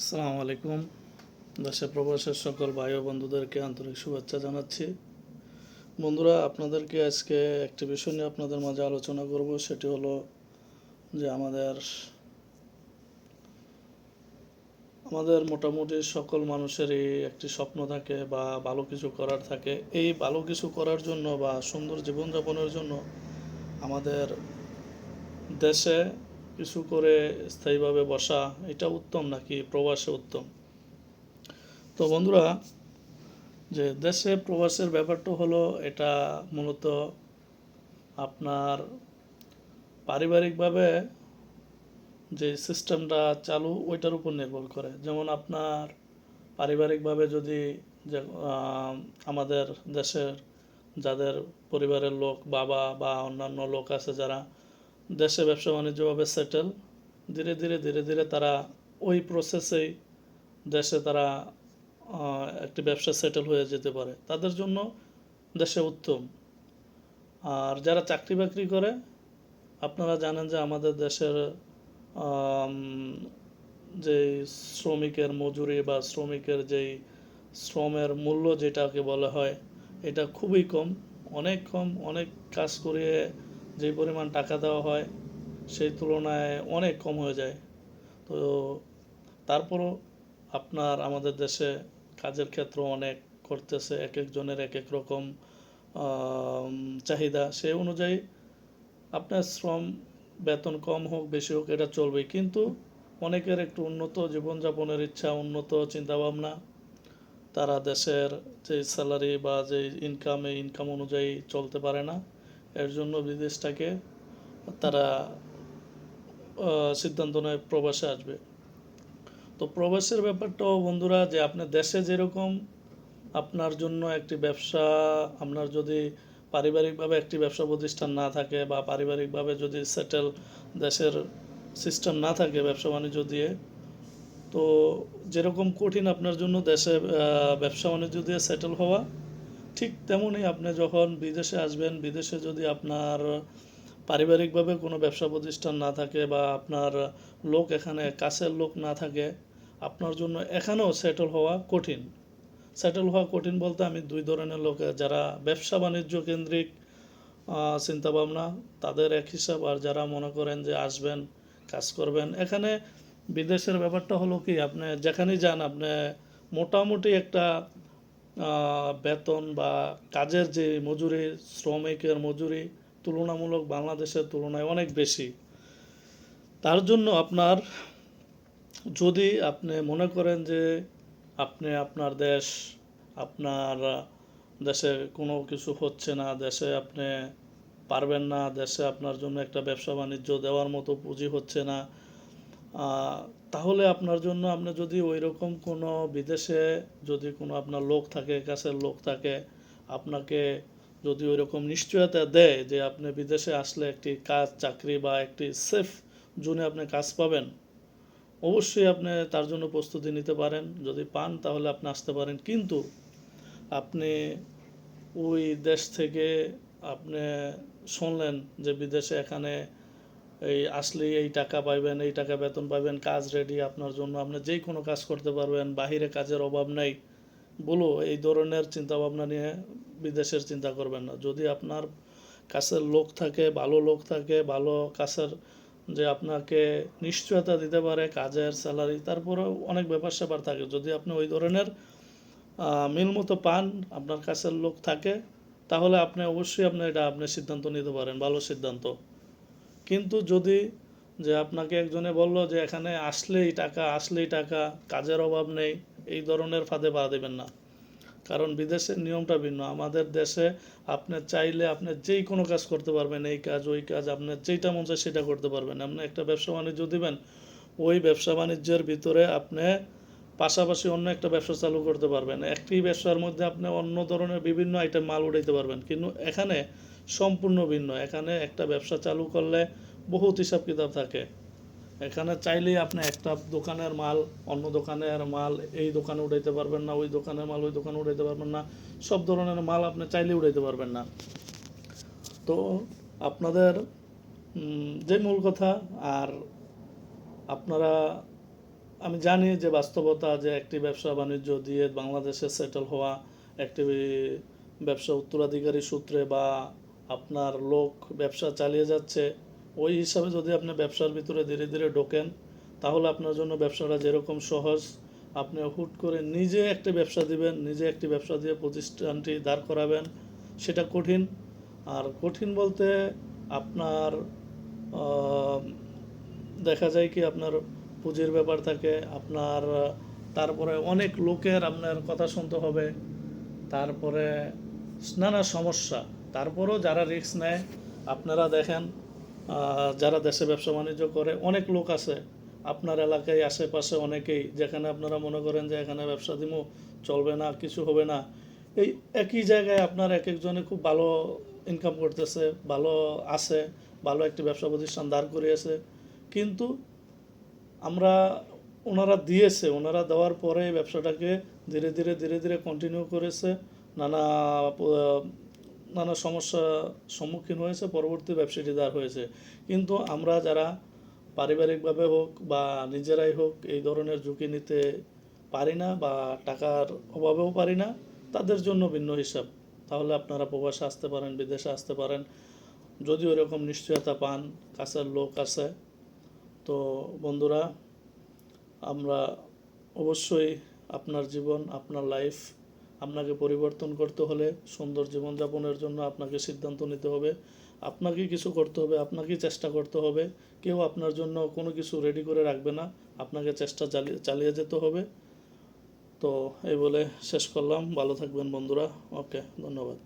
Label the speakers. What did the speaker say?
Speaker 1: আসসালামু আলাইকুম। দেশে প্রবাসের সকল ভাই ও বন্ধুদেরকে আন্তরিক শুভেচ্ছা জানাচ্ছি। বন্ধুরা, আপনাদেরকে আজকে একটি বিষয় নিয়ে আপনাদের মাঝে আলোচনা করব। সেটি হলো যে আমাদের মোটামুটি সকল মানুষেরই একটি স্বপ্ন থাকে বা ভালো কিছু করার থাকে। এই ভালো কিছু করার জন্য বা সুন্দর জীবনযাপনের জন্য আমাদের দেশে কিছু করে স্থায়ীভাবে বসা এটা উত্তম নাকি প্রবাসে উত্তম? তো বন্ধুরা, যে দেশে প্রবাসের ব্যাপারটা হলো এটা মূলত আপনার পারিবারিকভাবে যে সিস্টেমটা চালু ওইটার উপর নির্ভর করে। যেমন আপনার পারিবারিকভাবে যদি যে আমাদের দেশের যাদের পরিবারের লোক বাবা বা অন্যান্য লোক আছে যারা দেশে ব্যবসা বাণিজ্যভাবে সেটেল, ধীরে ধীরে ধীরে ধীরে তারা ওই প্রসেসেই দেশে তারা একটি ব্যবসা সেটেল হয়ে যেতে পারে, তাদের জন্য দেশে উত্তম। আর যারা চাকরি বাকরি করে, আপনারা জানেন যে আমাদের দেশের আম, যেই শ্রমিকের মজুরি বা শ্রমিকের যেই শ্রমের মূল্য যেটাকে বলা হয়, এটা খুবই কম, অনেক কম। অনেক কাজ করিয়ে যে পরিমাণ টাকা দেওয়া হয় সেই তুলনায় অনেক কম হয়ে যায়। তো তারপরও আপনার আমাদের দেশে কাজের ক্ষেত্র অনেক করতেছে, এক একজনের এক এক রকম আম, চাহিদা। সেই অনুযায়ী আপনার শ্রম বেতন কম হোক বেশি হোক এটা চলবেই, কিন্তু অনেকের একটু উন্নত জীবনযাপনের ইচ্ছা, উন্নত চিন্তাভাবনা, তারা দেশের যে স্যালারি বা যে ইনকাম এই ইনকাম অনুযায়ী চলতে পারে না। এর জন্য বিদেশটাকে তারা সিদ্ধান্ত নেয় প্রবাসে আসবে। তো প্রবাসের ব্যাপারটাও বন্ধুরা, যে আপনার দেশে যেরকম আপনার জন্য একটি ব্যবসা, আপনার যদি পারিবারিকভাবে একটি ব্যবসা প্রতিষ্ঠান না থাকে বা পারিবারিকভাবে যদি সেটেল দেশের সিস্টেম না থাকে ব্যবসা বাণিজ্য দিয়ে, তো যেরকম কঠিন আপনার জন্য দেশে ব্যবসা বাণিজ্য দিয়ে সেটেল হওয়া, ঠিক তেমনই আপনি যখন বিদেশে আসবেন, বিদেশে যদি আপনার পারিবারিকভাবে কোনো ব্যবসা প্রতিষ্ঠান না থাকে বা আপনার লোক এখানে কাছের লোক না থাকে, আপনার জন্য এখানেও সেটেল হওয়া কঠিন। সেটেল হওয়া কঠিন বলতে আমি দুই ধরনের লোক, যারা ব্যবসা বাণিজ্য কেন্দ্রিক চিন্তাভাবনা তাদের এক হিসাব, আর যারা মনে করেন যে আসবেন কাজ করবেন এখানে। বিদেশের ব্যাপারটা হলো কি, আপনি যেখানেই যান আপনি মোটামুটি একটা বেতন বা কাজের যে মজুরি, শ্রমিকের মজুরি তুলনামূলক বাংলাদেশের তুলনায় অনেক বেশি। তার জন্য আপনার, যদি আপনি মনে করেন যে আপনি আপনার দেশ, আপনার দেশে কোনো কিছু হচ্ছে না, দেশে আপনি পারবেন না, দেশে আপনার জন্য একটা ব্যবসা বাণিজ্য দেওয়ার মতো পুঁজি হচ্ছে না, তাহলে আপনার জন্য, আপনি যদি ওই রকম কোনো বিদেশে যদি কোনো আপনার লোক থাকে, কাছের লোক থাকে, আপনাকে যদি ওই রকম নিশ্চয়তা দেয় যে আপনি বিদেশে আসলে একটি কাজ, চাকরি বা একটি সেফ জোনে আপনি কাজ পাবেন, অবশ্যই আপনি তার জন্য প্রস্তুতি নিতে পারেন। যদি পান তাহলে আপনি আসতে পারেন, কিন্তু আপনি ওই দেশ থেকে আপনি শুনলেন যে বিদেশে এখানে এই আসলেই এই টাকা পাইবেন, এই টাকা বেতন পাইবেন, কাজ রেডি আপনার জন্য, আপনি যেই কোনো কাজ করতে পারবেন, বাহিরে কাজের অভাব নাই, বলো এই ধরনের চিন্তা ভাবনা নিয়ে বিদেশের চিন্তা করবেন না। যদি আপনার কাছের লোক থাকে, ভালো লোক থাকে, ভালো কাছের, যে আপনাকে নিশ্চয়তা দিতে পারে কাজের, স্যালারি, তারপরেও অনেক ব্যাপার স্যাপার থাকে, যদি আপনি ওই ধরনের মিল মতো পান, আপনার কাছের লোক থাকে, তাহলে আপনি অবশ্যই আপনি সিদ্ধান্ত নিতে পারেন, ভালো সিদ্ধান্ত। কিন্তু যদি, যে আপনাকে একজনে বলল যে এখানে আসলেই টাকা, আসলেই টাকা, কাজের অভাব নেই, এই ধরনের ফাঁদে পা দেবেন না। কারণ বিদেশের নিয়মটা ভিন্ন। আমাদের দেশে আপনি চাইলে আপনি যেই কোনো কাজ করতে পারবেন, এই কাজ ওই কাজ, আপনার যেইটা মন চায় সেটা করতে পারবেন। আপনি একটা ব্যবসা বাণিজ্য দিবেন, ওই ব্যবসা বাণিজ্যের ভিতরে আপনি পাশাপাশি অন্য একটা ব্যবসা চালু করতে পারবেন। একটি ব্যবসার মধ্যে আপনি অন্য ধরনের বিভিন্ন আইটেম মাল উঠাইতে পারবেন, কিন্তু এখানে সম্পূর্ণ ভিন্ন। এখানে একটা ব্যবসা চালু করলে বহুত হিসাব কিতাব থাকে। এখানে চাইলেই আপনি একটা দোকানের মাল অন্য দোকানের মাল এই দোকানে উঠাইতে পারবেন না, ওই দোকানের মাল ওই দোকানে উঠাইতে পারবেন না, সব ধরনের মাল আপনি চাইলেই উঠাইতে পারবেন না। তো আপনাদের যে মূল কথা, আর আপনারা আমি জানি যে বাস্তবতা যে একটি ব্যবসা বাণিজ্য দিয়ে বাংলাদেশে সেটেল হওয়া, একটি ব্যবসা উত্তরাধিকারী সূত্রে বা আপনার লোক ব্যবসা চালিয়ে যাচ্ছে, ওই হিসাবে যদি আপনি ব্যবসার ভিতরে ধীরে ধীরে ঢোকেন, তাহলে আপনার জন্য ব্যবসাটা যেরকম সহজ, আপনি হুট করে নিজে একটি ব্যবসা দিবেন, নিজে একটি ব্যবসা দিয়ে প্রতিষ্ঠানটি দাঁড় করাবেন, সেটা কঠিন। আর কঠিন বলতে আপনার আহ, দেখা যায় কি আপনার পুঁজির ব্যাপার থাকে, আপনার তারপরে অনেক লোকের আপনার কথা শুনতে হবে, তারপরে নানা সমস্যা। তারপরেও যারা রিস্ক নেয়, আপনারা দেখেন যারা দেশে ব্যবসা বাণিজ্য করে, অনেক লোক আছে আপনার এলাকায় আশেপাশে অনেকেই, যেখানে আপনারা মনে করেন যে এখানে ব্যবসা দিমু চলবে না, কিছু হবে না, এই একই জায়গায় আপনার এক একজনে খুব ভালো ইনকাম করতেছে, ভালো আছে, ভালো একটি ব্যবসা প্রতিষ্ঠান দাঁড় করিয়েছে। কিন্তু আমরা ওনারা দিয়েছে, ওনারা দেওয়ার পরে এই ব্যবসাটাকে ধীরে ধীরে ধীরে ধীরে কন্টিনিউ করেছে, নানা নানা সমস্যার সম্মুখীন হয়েছে, পরবর্তী ব্যবসাটি দাঁড় হয়েছে। কিন্তু আমরা যারা পারিবারিকভাবে হোক বা নিজেরাই হোক এই ধরনের ঝুঁকি নিতে পারি না বা টাকার অভাবেও পারি না, তাদের জন্য ভিন্ন হিসাব। তাহলে আপনারা প্রবাসে আসতে পারেন, বিদেশে আসতে পারেন, যদি ওরকম নিশ্চয়তা পান, কাছের লোক আছে। তো বন্ধুরা, আমরা অবশ্যই আপনার জীবন, আপনার লাইফ আপনাকে পরিবর্তন করতে হলে, সুন্দর জীবনযাপনের জন্য আপনাকে সিদ্ধান্ত নিতে হবে, আপনাকেই কিছু করতে হবে, আপনাকেই চেষ্টা করতে হবে। কেউ আপনার জন্য কোনো কিছু রেডি করে রাখবে না, আপনাকে চেষ্টা চালিয়ে চালিয়ে যেতে হবে। তো এই বলে শেষ করলাম। ভালো থাকবেন বন্ধুরা। ওকে, ধন্যবাদ।